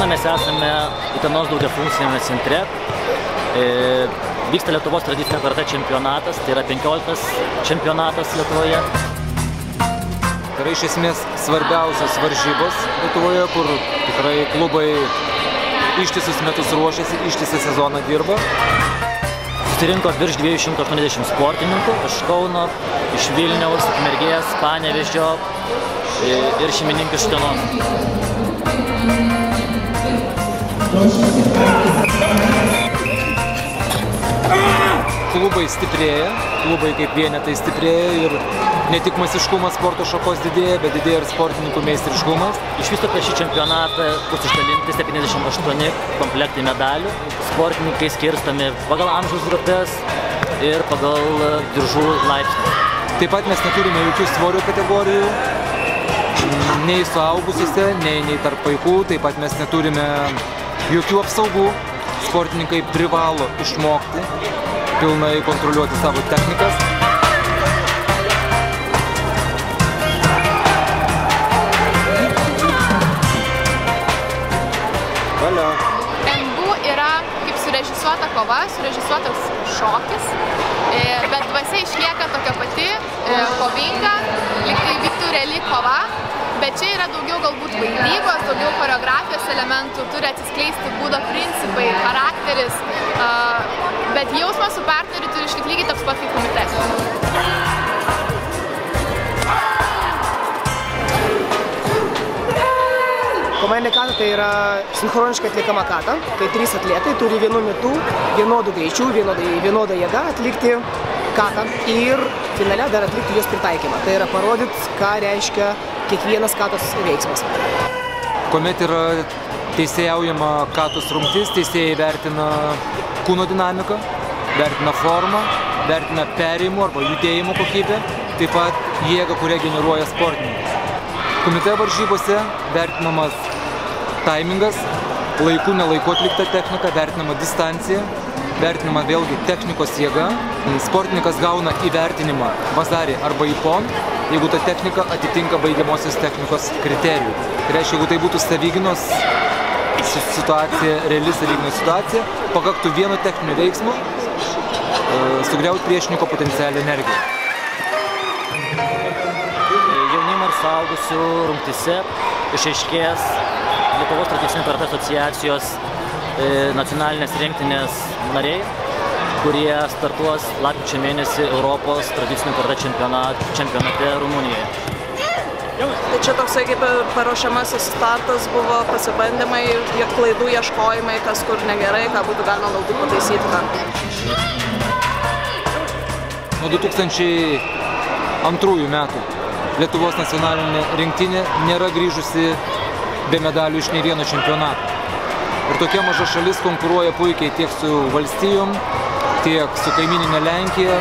Šiandieną mes esame Utenos daugiafunkciniame centre. Vyksta Lietuvos tradicinio karatė čempionatas, tai yra 15 čempionatas Lietuvoje. Tai yra iš esmės svarbiausios varžybos Lietuvoje, kur tikrai klubai ištisus metus ruošiasi, ištisą sezoną dirba. Susirinko virš 280 sportininkų iš Kauno, iš Vilniaus, Ukmergės, Panevėžio ir šeimininkų iš Utenos. Klubai stiprėja, klubai kaip vienetai stiprėja ir ne tik masiškumas sporto šakos didėja, bet didėja ir sportininkų meistriškumas. Iš viso per šį čempionatą bus išdalinti 78 komplektai medalių. Sportininkai skirstomi pagal amžiaus grupės ir pagal diržų laipsnį. Taip pat mes neturime jokių svorio kategorijų, nei suaugusiuose, nei tarp vaikų. Taip pat mes neturime jokių apsaugų. Sportininkai privalo išmokti pilnai kontroliuoti savo technikas. Lengvų yra kaip surežisuota kova, surežisuotas šokis, bet dvasia išlieka tokia pati, kovinga, lyg tai vyktų reali kova. Bet čia yra daugiau galbūt vaidybos, daugiau choreografijos elementų, turi atsiskleisti būdo principai, charakteris, bet jausmas su partneriu turi išlikti lygiai toks pat kaip komite. Komandinė kata tai yra sinchroniškai atliekama kata, kai 3 atletai turi vienu metu, vienodų greičių, vienodą jėgą atlikti katą ir finale dar atlikti jos pritaikymą. Tai yra parodyti, ką reiškia kiekvienas katos veiksmas. Kuomet yra teisėjaujama katos rungtis, teisėjai vertina kūno dinamiką, vertina formą, vertina perėjimų arba judėjimo kokybę, taip pat jėgą, kurią generuoja sportininkas. Komite varžybose vertinamas taimingas, laiku nelaiku atlikta technika, vertinama distancija, vertinama vėlgi technikos jėga. Sportininkas gauna įvertinimą bazarį arba ipon, jeigu ta technika atitinka baigiamosios technikos kriterijų. Tai reiškia, jeigu tai būtų savyginos situacija, reali savyginos situacija, pakaktų vieno techninio veiksmo sugriauti priešininko potencialią energiją. Jaunimo ir suaugusių rungtyse išaiškės Lietuvos tradicinio karatė asociacijos nacionalinės rinktinės nariai, kurie startuos lapkričio mėnesį Europos tradicinio karatė čempionate Rumunijoje. Tai čia toksai kaip paruošiamasis startas buvo pasibandymai, klaidų ieškojimai, kas kur negerai, ką būtų galima galbūt pataisyti. Nuo 2002 metų Lietuvos nacionalinė rinktinė nėra grįžusi be medalių iš nei vieno čempionato. Ir tokia maža šalis konkuruoja puikiai tiek su valstijom, tiek su kaimyninė Lenkija.